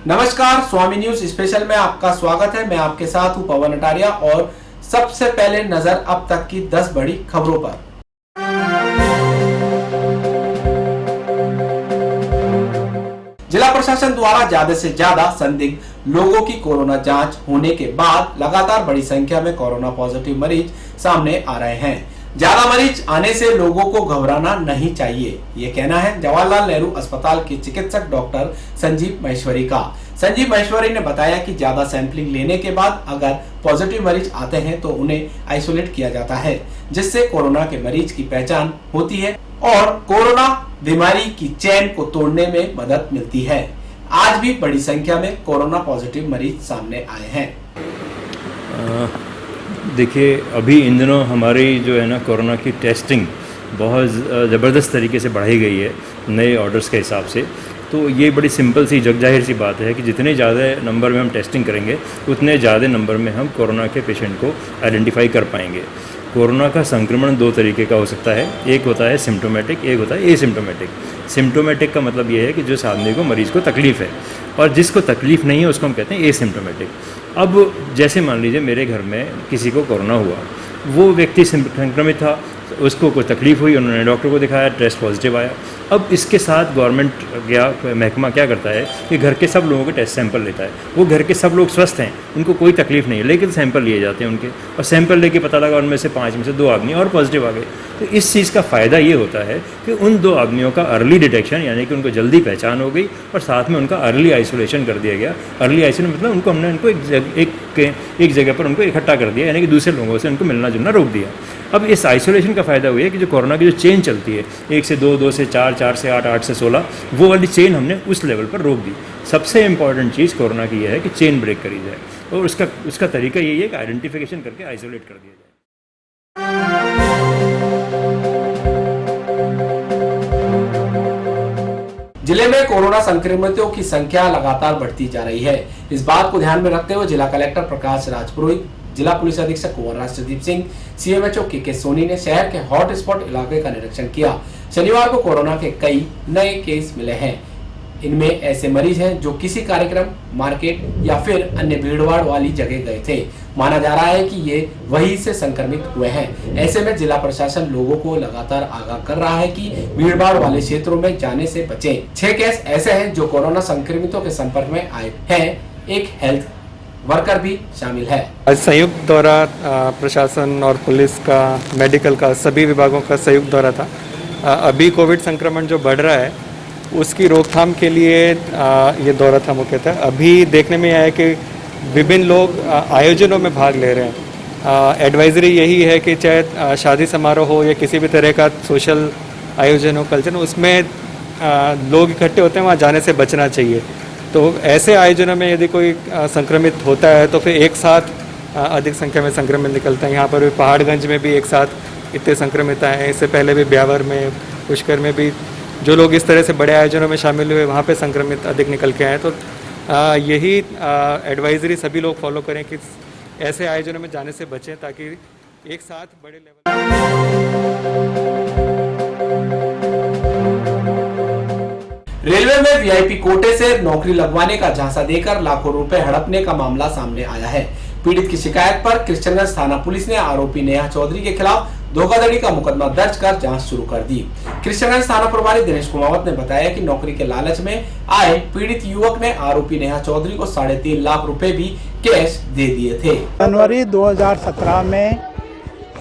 नमस्कार, स्वामी news special में आपका स्वागत है। मैं आपके साथ हूं पवन अटारिया और सबसे पहले नजर अब तक की 10 बड़ी खबरों पर। जिला प्रशासन द्वारा ज्यादा से ज्यादा संदिग्ध लोगों की कोरोना जांच होने के बाद लगातार बड़ी संख्या में कोरोना पॉजिटिव मरीज सामने आ रहे हैं। ज्यादा मरीज आने से लोगों को घबराना नहीं चाहिए, ये कहना है जवाहरलाल नेहरू अस्पताल के चिकित्सक डॉक्टर संजीव महेश्वरी का। संजीव महेश्वरी ने बताया कि ज्यादा सैंपलिंग लेने के बाद अगर पॉजिटिव मरीज आते हैं तो उन्हें आइसोलेट किया जाता है, जिससे कोरोना के मरीज की पहचान होती है और कोरोना बीमारी की चेन को तोड़ने में मदद मिलती है। आज भी बड़ी संख्या में कोरोना पॉजिटिव मरीज सामने आए हैं। देखिए, अभी इन दिनों हमारी जो है ना कोरोना की टेस्टिंग बहुत ज़बरदस्त तरीके से बढ़ाई गई है नए ऑर्डर्स के हिसाब से। तो ये बड़ी सिंपल सी जाहिर सी बात है कि जितने ज़्यादा नंबर में हम टेस्टिंग करेंगे उतने ज़्यादा नंबर में हम कोरोना के पेशेंट को आइडेंटिफाई कर पाएंगे। कोरोना का संक्रमण दो तरीके का हो सकता है, एक होता है सिम्टोमेटिक, एक होता है एसिम्टोमेटिक। सिम्टोमेटिक का मतलब ये है कि जिस आदमी को मरीज़ को तकलीफ़ है, और जिसको तकलीफ़ नहीं है उसको हम कहते हैं एसिम्टोमेटिक। अब जैसे मान लीजिए मेरे घर में किसी को कोरोना हुआ, वो व्यक्ति संक्रमित था, उसको कोई तकलीफ़ हुई, उन्होंने डॉक्टर को दिखाया, टेस्ट पॉजिटिव आया। अब इसके साथ गवर्नमेंट या महकमा क्या करता है कि घर के सब लोगों के टेस्ट सैंपल लेता है। वो घर के सब लोग स्वस्थ हैं, उनको कोई तकलीफ़ नहीं है, लेकिन सैंपल लिए जाते हैं उनके, और सैंपल लेके पता लगा उनमें से 5 में से 2 आदमी और पॉजिटिव आ गए। तो इस चीज़ का फ़ायदा ये होता है कि उन 2 आदमियों का अर्ली डिटेक्शन, यानी कि उनको जल्दी पहचान हो गई और साथ में उनका अर्ली आइसोलेशन कर दिया गया। अर्ली आइसोलेशन मतलब हमने उनको एक जगह पर उनको इकट्ठा कर दिया, यानी कि दूसरे लोगों से उनको मिलना जुलना रोक दिया। अब इस आइसोलेशन का फ़ायदा हुआ है कि जो कोरोना की जो चेन चलती है 1 से 2, 2 से 4, 4 से 8, 8 से 16, वो वाली चेन हमने उस लेवल पर रोक दी। सबसे इम्पॉर्टेंट चीज़ कोरोना की यह है कि चेन ब्रेक करी जाए, और उसका तरीका यही है कि आइडेंटिफिकेशन करके आइसोलेट कर दिया जाए। जिले में कोरोना संक्रमितों की संख्या लगातार बढ़ती जा रही है। इस बात को ध्यान में रखते हुए जिला कलेक्टर प्रकाश राजपुरोहित, जिला पुलिस अधीक्षक कुंवर राष्ट्रदीप सिंह, सीएमएचओ के सोनी ने शहर के हॉट स्पॉट इलाके का निरीक्षण किया। शनिवार को कोरोना के कई नए केस मिले हैं। इनमें ऐसे मरीज हैं जो किसी कार्यक्रम, मार्केट या फिर अन्य भीड़भाड़ वाली जगह गए थे। माना जा रहा है कि ये वहीं से संक्रमित हुए हैं। ऐसे में जिला प्रशासन लोगों को लगातार आगाह कर रहा है कि भीड़भाड़ वाले क्षेत्रों में जाने से बचें। 6 केस ऐसे हैं जो कोरोना संक्रमितों के संपर्क में आए हैं। एक हेल्थ वर्कर भी शामिल है। आज संयुक्त दौरा प्रशासन और पुलिस का, मेडिकल का, सभी विभागों का संयुक्त दौरा था। अभी कोविड संक्रमण जो बढ़ रहा है उसकी रोकथाम के लिए ये दौरा था मुख्यतः। अभी देखने में आया कि विभिन्न लोग आयोजनों में भाग ले रहे हैं। एडवाइजरी यही है कि चाहे शादी समारोह हो या किसी भी तरह का सोशल आयोजन हो, कल्चर हो, उसमें लोग इकट्ठे होते हैं, वहाँ जाने से बचना चाहिए। तो ऐसे आयोजनों में यदि कोई संक्रमित होता है तो फिर एक साथ अधिक संख्या में संक्रमित निकलता है। यहाँ पर भी पहाड़गंज में भी एक साथ इतने संक्रमित आए हैं। इससे पहले भी ब्यावर में, पुष्कर में भी जो लोग इस तरह से बड़े आयोजनों में शामिल हुए, वहाँ पे संक्रमित अधिक निकल के आए। तो यही एडवाइजरी सभी लोग फॉलो करें कि ऐसे आयोजनों में जाने से बचें, ताकि एक साथ बड़े लेवल। रेलवे में वीआईपी कोटे से नौकरी लगवाने का झांसा देकर लाखों रुपए हड़पने का मामला सामने आया है। पीड़ित की शिकायत पर कृष्णगंज थाना पुलिस ने आरोपी नेहा चौधरी के खिलाफ धोखाधड़ी का मुकदमा दर्ज कर जांच शुरू कर दी। कृष्णगंज थाना प्रभारी दिनेश कुमावत ने बताया कि नौकरी के लालच में आए पीड़ित युवक ने आरोपी नेहा चौधरी को 3.5 लाख रुपए भी कैश दे दिए थे। जनवरी 2017 में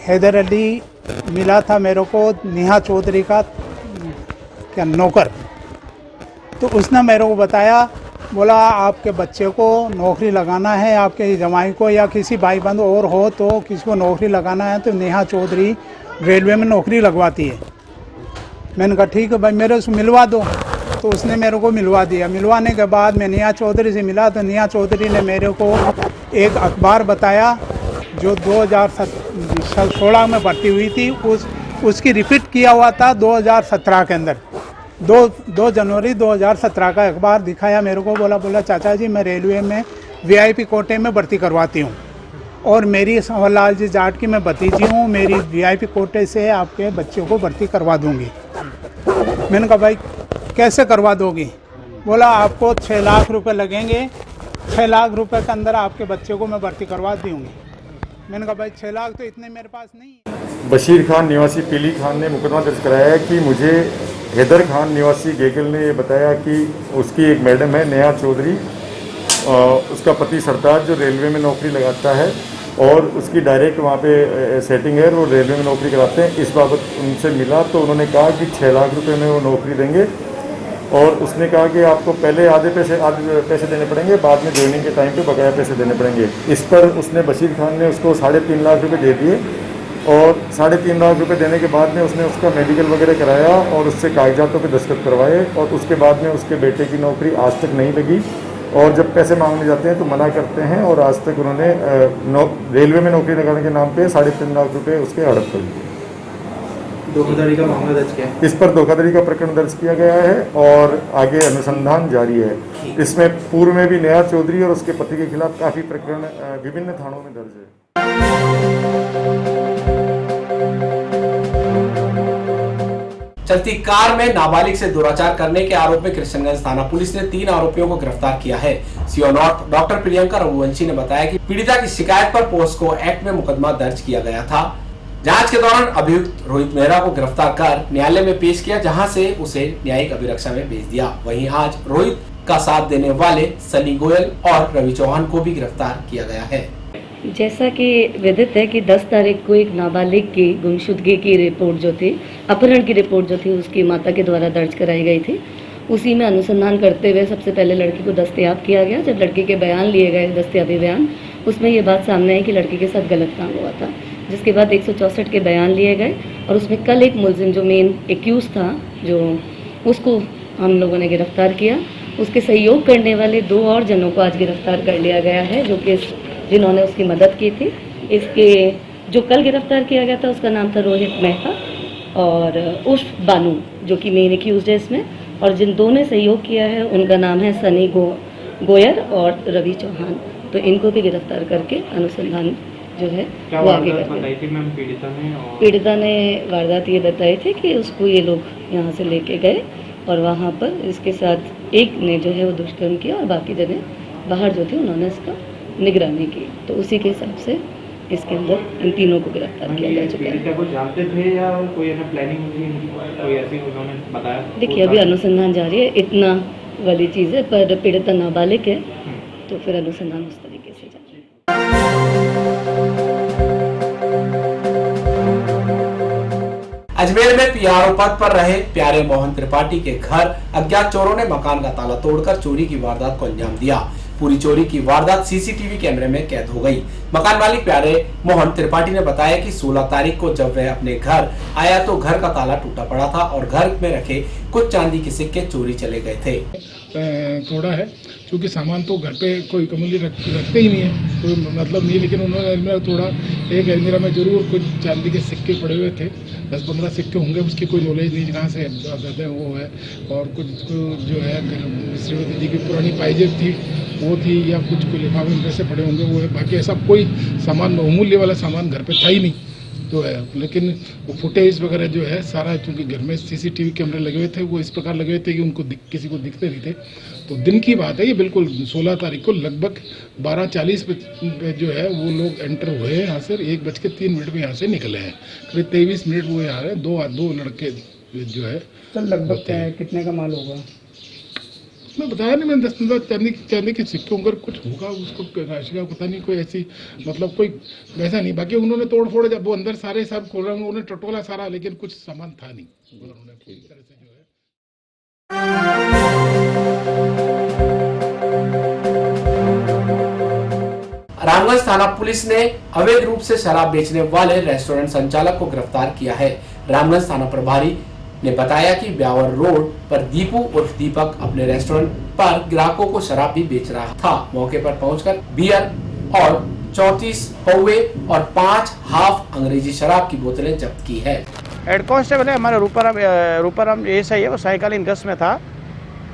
हैदर अली मिला था मेरे को, नेहा चौधरी का क्या नौकर। तो उसने मेरे को बताया, बोला आपके बच्चे को नौकरी लगाना है, आपके जमाई को या किसी भाई बंधु और हो तो किसी को नौकरी लगाना है, तो नेहा चौधरी रेलवे में नौकरी लगवाती है। मैंने कहा ठीक है भाई, मेरे से मिलवा दो। तो उसने मेरे को मिलवा दिया। मिलवाने के बाद मैं नेहा चौधरी से मिला तो नेहा चौधरी ने मेरे को एक अखबार बताया जो 2016 में भर्ती हुई थी, उसकी रिपीट किया हुआ था 2017 के अंदर। 2 जनवरी 2017 का अखबार दिखाया मेरे को। बोला चाचा जी मैं रेलवे में वीआईपी कोटे में भर्ती करवाती हूँ और मेरी संवरलाल जी जाट की मैं भतीजी हूँ, मेरी वीआईपी कोटे से आपके बच्चों को भर्ती करवा दूँगी। मैंने कहा भाई कैसे करवा दोगी? बोला आपको 6 लाख रुपए लगेंगे, 6 लाख रुपए के अंदर आपके बच्चे को मैं भर्ती करवा दूँगी। मैंने कहा भाई 6 लाख तो इतने मेरे पास नहीं है। बशीर खान निवासी पीली खान ने मुकदमा दर्ज कराया है कि मुझे हैदर खान निवासी गेगल ने ये बताया कि उसकी एक मैडम है नेहा चौधरी, उसका पति सरताज जो रेलवे में नौकरी लगाता है और उसकी डायरेक्ट वहाँ पे सेटिंग है, वो रेलवे में नौकरी कराते हैं। इस बाबत उनसे मिला तो उन्होंने कहा कि 6 लाख रुपए में वो नौकरी देंगे और उसने कहा कि आपको पहले आधे पैसे देने पड़ेंगे, बाद में ज्वाइनिंग के टाइम पे बकाया पैसे देने पड़ेंगे। इस पर उसने बशीर खान ने उसको 3.5 लाख रुपए दे दिए और 3.5 लाख रुपए देने के बाद में उसने उसका मेडिकल वगैरह कराया और उससे कागजातों पे दस्तखत करवाए और उसके बाद में उसके बेटे की नौकरी आज तक नहीं लगी और जब पैसे मांगने जाते हैं तो मना करते हैं और आज तक उन्होंने रेलवे में नौकरी लगाने के नाम पे 3.5 लाख रुपए उसके हड़प कर दिए। धोखाधड़ी का मामला दर्ज किया, इस पर धोखाधड़ी का प्रकरण दर्ज किया गया है और आगे अनुसंधान जारी है। इसमें पूर्व में भी नेहा चौधरी और उसके पति के खिलाफ काफ़ी प्रकरण विभिन्न थानों में दर्ज है। चलती कार में नाबालिग से दुराचार करने के आरोप में कृष्णगंज थाना पुलिस ने 3 आरोपियों को गिरफ्तार किया है। CO north doctor Priyanka Raghuvanshi ने बताया कि पीड़िता की शिकायत पर पोस्को एक्ट में मुकदमा दर्ज किया गया था। जांच के दौरान अभियुक्त रोहित मेहरा को गिरफ्तार कर न्यायालय में पेश किया, जहां से उसे न्यायिक अभिरक्षा में भेज दिया। वहीं आज रोहित का साथ देने वाले सनी गोयल और रवि चौहान को भी गिरफ्तार किया गया है। जैसा कि विदित है कि 10 तारीख को एक नाबालिग की गुमशुदगी की रिपोर्ट जो थी, अपहरण की रिपोर्ट जो थी, उसकी माता के द्वारा दर्ज कराई गई थी। उसी में अनुसंधान करते हुए सबसे पहले लड़की को दस्तयाब किया गया। जब लड़की के बयान लिए गए, दस्तयाबी बयान, उसमें ये बात सामने आई कि लड़की के साथ गलत काम हुआ था, जिसके बाद 164 के बयान लिए गए और उसमें कल एक मुलजिम जो मेन एक्यूज था, जो उसको हम लोगों ने गिरफ्तार किया। उसके सहयोग करने वाले 2 और जनों को आज गिरफ्तार कर लिया गया है, जो कि जिन्होंने उसकी मदद की थी। इसके जो कल गिरफ्तार किया गया था उसका नाम था रोहित मेहता और उर्फ बानू, जो कि मेन एक्यूज है इसमें, और जिन 2 ने सहयोग किया है उनका नाम है सनी गोयर और रवि चौहान। तो इनको भी गिरफ्तार करके अनुसंधान जो है वो आगे करते हैं। पीड़िता ने वारदात ये बताई थी कि उसको ये लोग यहाँ से लेके गए और वहाँ पर इसके साथ एक ने जो है वो दुष्कर्म किया और बाकी जने बाहर जो थे उन्होंने इसका निगरानी की। तो उसी के हिसाब से इसके अंदर इन तीनों को गिरफ्तार किया जा चुका है। पीड़िता को जानते थे या कोई प्लानिंग कोई ऐसी उन्होंने बताया? देखिए, अभी अनुसंधान जारी है, इतना वाली चीज़ है, पर पीड़िता नाबालिग है तो फिर अनुसंधान उस तरीके से जारी है। अजमेर में पीआरओ पद पर रहे प्यारे मोहन त्रिपाठी के घर अज्ञात चोरों ने मकान का ताला तोड़कर चोरी की वारदात को अंजाम दिया। पूरी चोरी की वारदात सीसीटीवी कैमरे में कैद हो गई। मकान मालिक प्यारे मोहन त्रिपाठी ने बताया कि 16 तारीख को जब वह अपने घर आया तो घर का ताला टूटा पड़ा था और घर में रखे कुछ चांदी के सिक्के चोरी चले गए थे। थोड़ा है क्योंकि सामान तो घर पे कोई कमली रखते ही नहीं है, कोई मतलब नहीं, लेकिन उन्होंने अलमीरा तोड़ा। एक अलमीरा में जरूर कुछ चांदी के सिक्के पड़े हुए थे, 10-15 सिक्के होंगे, उसकी कोई नॉलेज नहीं कहाँ से वो है। और कुछ जो है श्रीमती जी की पुरानी पाइजेब थी वो थी, या कुछ लिफाफे में पैसे पड़े होंगे वो है। बाकी ऐसा कोई सामान, अमूल्य वाला सामान घर पे था ही नहीं तो है। लेकिन वो फुटेज वगैरह जो है सारा, चूँकि घर में सीसीटीवी कैमरे लगे हुए थे, वो इस प्रकार लगे हुए थे कि उनको किसी को दिखते नहीं थे। तो दिन की बात है ये, बिल्कुल 16 तारीख को लगभग 12:40 पे जो है वो लोग एंटर हुए हैं यहाँ से। 1:03 में यहाँ से निकले हैं। करीब 23 मिनट वो यहाँ है। दो लड़के जो है। तो लगभग कितने का माल होगा? मैं बताया नहीं, मैंने 10-15 चांदी के सिक्के होंगे, कुछ होगा उसको राशि का पता नहीं, कोई ऐसी मतलब कोई वैसा नहीं। बाकी उन्होंने तोड़ फोड़, जब वो अंदर सारे सब खोल रहे हैं उन्होंने टटोला सारा, लेकिन कुछ सामान था नहीं। उन्होंने पूरी तरह से जो है। रामगंज थाना पुलिस ने अवैध रूप से शराब बेचने वाले रेस्टोरेंट संचालक को गिरफ्तार किया है। रामगंज थाना प्रभारी ने बताया कि ब्यावर रोड पर दीपू उर्फ दीपक अपने रेस्टोरेंट पर ग्राहकों को शराब भी बेच रहा था। मौके पर पहुंचकर बियर और 34 पौवे और 5 हाफ अंग्रेजी शराब की बोतलें जब्त की है। हेड कांस्टेबल है हमारा रूपाराम एएसआई है, वो साइकिलिंग गश्त में था।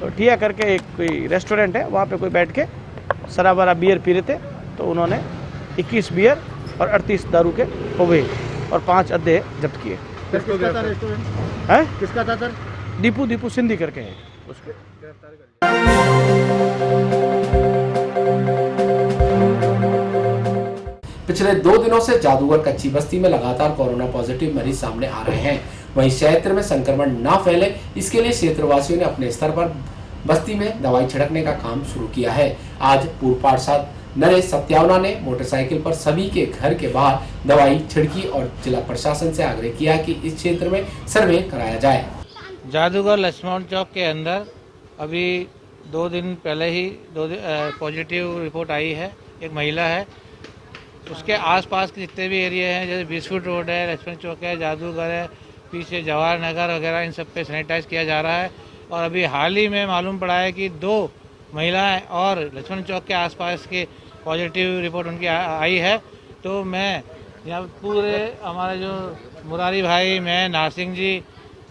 तो ठिया करके एक कोई रेस्टोरेंट है, वहाँ पे कोई बैठ के शराब वाला बियर पी रहे थे। तो उन्होंने 21 बियर और 38 दारू के पौवे और 5 अद्दे जब्त किए। किसका था रेस्टोरेंट? है किसका था सर? दीपू सिंधी करके है। उसको गिरफ्तार कर लिया। पिछले 2 दिनों से जादूगर कच्ची बस्ती में लगातार कोरोना पॉजिटिव मरीज सामने आ रहे हैं। वहीं क्षेत्र में संक्रमण न फैले, इसके लिए क्षेत्रवासियों ने अपने स्तर पर बस्ती में दवाई छिड़कने का काम शुरू किया है। आज पूर्व पार्षद नरेश सत्यावना ने मोटरसाइकिल पर सभी के घर के बाहर दवाई छिड़की और जिला प्रशासन से आग्रह किया कि इस क्षेत्र में सर्वे कराया जाए। जादूगर लक्ष्मण चौक के अंदर अभी 2 दिन पहले ही पॉजिटिव रिपोर्ट आई है। एक महिला है, उसके आसपास के जितने भी एरिया हैं जैसे बिस्कुट रोड है, लक्ष्मण चौक है, जादूगर है, पीछे जवाहर नगर वगैरह, इन सब पे सैनिटाइज किया जा रहा है। और अभी हाल ही में मालूम पड़ा है कि 2 महिलाएं और लक्ष्मण चौक के आसपास के पॉजिटिव रिपोर्ट उनकी आई है। तो मैं यहाँ पूरे हमारे जो मुरारी भाई, मैं, नारसिंह जी,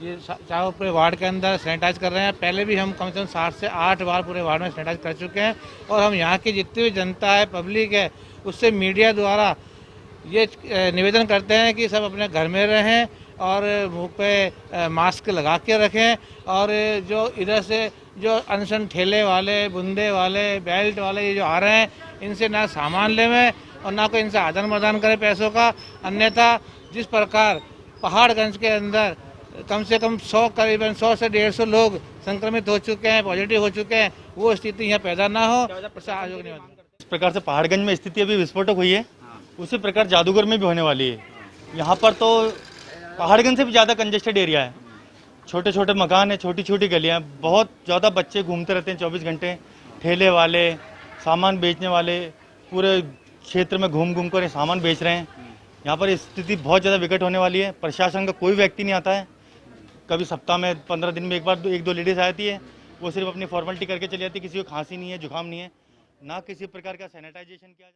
ये चारों पूरे वार्ड के अंदर सैनिटाइज कर रहे हैं। पहले भी हम कम से कम 7 से 8 बार पूरे वार्ड में सैनिटाइज कर चुके हैं। और हम यहाँ की जितनी भी जनता है, पब्लिक है, उससे मीडिया द्वारा ये निवेदन करते हैं कि सब अपने घर में रहें और मुंह पे मास्क लगा के रखें। और जो इधर से जो अनशन ठेले वाले, बुंदे वाले, बेल्ट वाले ये जो आ रहे हैं, इनसे ना सामान लेवें और ना कोई इनसे आदान प्रदान करें पैसों का। अन्यथा जिस प्रकार पहाड़गंज के अंदर कम से कम करीबन 100 से 150 लोग संक्रमित हो चुके हैं, पॉजिटिव हो चुके हैं, वो स्थिति यहाँ पैदा ना हो। इस प्रकार से पहाड़गंज में स्थिति अभी विस्फोटक हुई है, उसी प्रकार जादूगर में भी होने वाली है। यहाँ पर तो पहाड़गंज से भी ज़्यादा कंजेस्टेड एरिया है, छोटे छोटे मकान है, छोटी छोटी गलियाँ, बहुत ज़्यादा बच्चे घूमते रहते हैं 24 घंटे। ठेले वाले, सामान बेचने वाले पूरे क्षेत्र में घूम घूम कर सामान बेच रहे हैं। यहाँ पर स्थिति बहुत ज़्यादा विकट होने वाली है। प्रशासन का कोई व्यक्ति नहीं आता है। कभी सप्ताह में 15 दिन में एक बार 1-2 लेडीज़ आती है, वो सिर्फ अपनी फॉर्मेलिटी करके चली जाती है। किसी को खांसी नहीं है, जुकाम नहीं है, ना किसी प्रकार का सैनिटाइजेशन किया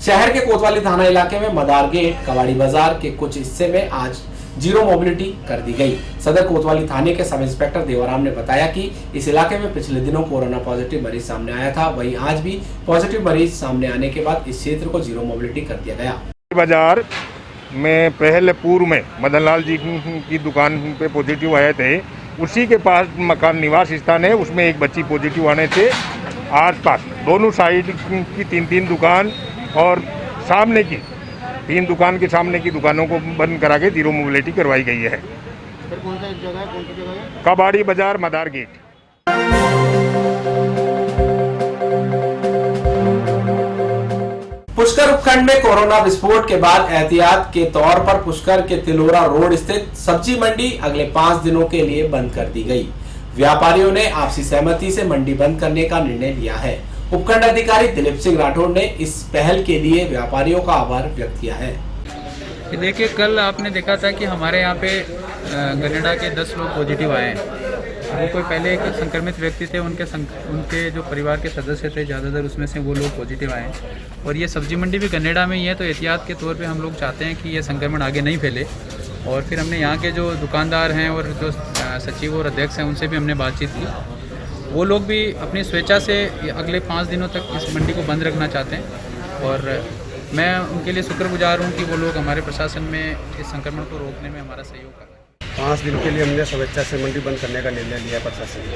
शहर के कोतवाली थाना इलाके में मदार गेट, कवाड़ी बाजार के कुछ हिस्से में आज जीरो मोबिलिटी कर दी गई। सदर कोतवाली थाने के सब इंस्पेक्टर देवाराम ने बताया कि इस इलाके में पिछले दिनों कोरोना पॉजिटिव मरीज सामने आया था। वहीं आज भी पॉजिटिव मरीज सामने आने के बाद इस क्षेत्र को जीरो मोबिलिटी कर दिया गया। बाजार में पहले पूर्व में मदन लाल जी की दुकान पे पॉजिटिव आए थे, उसी के पास मकान निवास स्थान है, उसमें एक बच्ची पॉजिटिव आने से आसपास दोनों साइड की 3-3 दुकान और सामने की 3 दुकान के सामने की दुकानों को बंद करा के जीरो मोबिलिटी करवाई गई है। कौन सी जगह है? कबाड़ी बाजार, मदार गेट। पुष्कर उपखंड में कोरोना विस्फोट के बाद एहतियात के तौर पर पुष्कर के तिलोरा रोड स्थित सब्जी मंडी अगले 5 दिनों के लिए बंद कर दी गई। व्यापारियों ने आपसी सहमति से मंडी बंद करने का निर्णय लिया है। उपखंड अधिकारी दिलीप सिंह राठौड़ ने इस पहल के लिए व्यापारियों का आभार व्यक्त किया है। देखिए, कल आपने देखा था कि हमारे यहाँ पे गन्नेडा के 10 लोग पॉजिटिव आए हैं। वो कोई पहले एक संक्रमित व्यक्ति थे, उनके जो परिवार के सदस्य थे ज़्यादातर, उसमें से वो लोग पॉजिटिव आए। और ये सब्जी मंडी भी गन्नेडा में ही है, तो एहतियात के तौर पे हम लोग चाहते हैं कि ये संक्रमण आगे नहीं फैले। और फिर हमने यहाँ के जो दुकानदार हैं और जो सचिव और अध्यक्ष हैं, उनसे भी हमने बातचीत की। वो लोग भी अपनी स्वेच्छा से अगले 5 दिनों तक इस मंडी को बंद रखना चाहते हैं। और मैं उनके लिए शुक्रगुजार हूँ कि वो लोग हमारे प्रशासन में इस संक्रमण को रोकने में हमारा सहयोग कर रहे हैं। 5 दिन के लिए हमने स्वेच्छा से मंडी बंद करने का निर्णय लिया प्रशासन ने।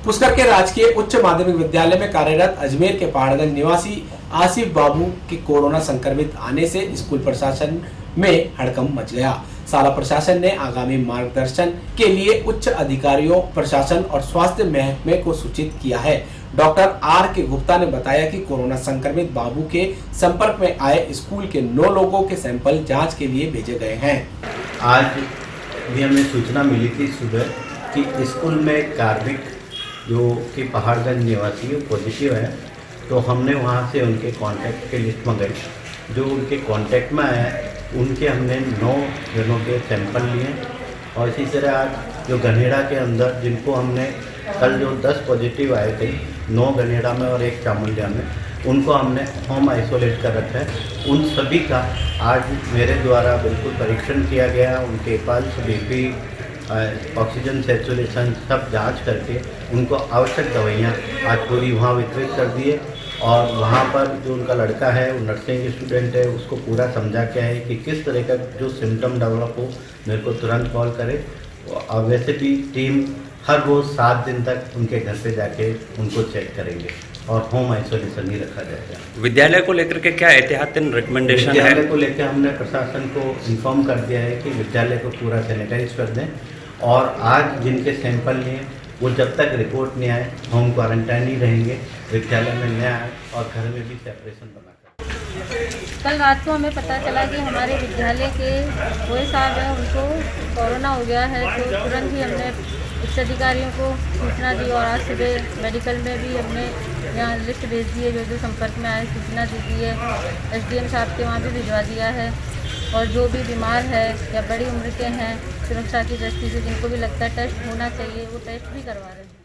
पुष्कर के राजकीय उच्च माध्यमिक विद्यालय में कार्यरत अजमेर के पहाड़गंज निवासी आसिफ बाबू के कोरोना संक्रमित आने से स्कूल प्रशासन में हड़कंप मच गया। शाला प्रशासन ने आगामी मार्गदर्शन के लिए उच्च अधिकारियों, प्रशासन और स्वास्थ्य महकमे को सूचित किया है। डॉक्टर आर के गुप्ता ने बताया कि कोरोना संक्रमित बाबू के संपर्क में आए स्कूल के 9 लोगों के सैंपल जांच के लिए भेजे गए हैं। आज भी हमें सूचना मिली थी सुबह कि स्कूल में कार्मिक जो कि पहाड़गंज निवासी पॉजिटिव है, तो हमने वहाँ से उनके कांटेक्ट के लिस्ट मंगाई। जो उनके कांटेक्ट में आए उनके हमने 9 जनों के सैंपल लिए। और इसी तरह आज जो गन्नेडा के अंदर जिनको हमने कल जो 10 पॉजिटिव आए थे, 9 गन्नेडा में और 1 चामुंडिया में, उनको हमने होम आइसोलेट कर रखा है। उन सभी का आज मेरे द्वारा बिल्कुल परीक्षण किया गया। उनके पल्स, BP ऑक्सीजन सैचुरेशन सब जांच करके उनको आवश्यक दवाइयाँ आज पूरी वहाँ वितरित कर दिए। और वहाँ पर जो उनका लड़का है, वो नर्सिंग स्टूडेंट है, उसको पूरा समझा के है कि किस तरह का जो सिम्टम डेवलप हो मेरे को तुरंत कॉल करे। और वैसे भी टीम हर रोज़ 7 दिन तक उनके घर पे जाके उनको चेक करेंगे और होम आइसोलेशन ही रखा जाएगा। विद्यालय को लेकर के क्या एहतियातन रिकमेंडेशन है? विद्यालय को लेकर हमने प्रशासन को इन्फॉर्म कर दिया है कि विद्यालय को पूरा सैनिटाइज कर दें और आज जिनके सैंपल लिए वो जब तक रिपोर्ट नहीं आए होम क्वारंटाइन ही रहेंगे, विद्यालय में न आए और घर में भी सेपरेशन बनाकर। कल रात को हमें पता चला कि हमारे विद्यालय के कोई साहब हैं, उनको कोरोना हो गया है, तो तुरंत ही हमने उच्च अधिकारियों को सूचना दी और आज सुबह मेडिकल में भी हमने यहाँ लिस्ट भेज दी है। जो संपर्क में आए सूचना दे दी है, SDM साहब के वहाँ भी भिजवा दिया है। और जो भी बीमार है या बड़ी उम्र के हैं, सुरक्षा की दृष्टि से जिनको भी लगता है टेस्ट होना चाहिए, वो टेस्ट भी करवा रहे हैं।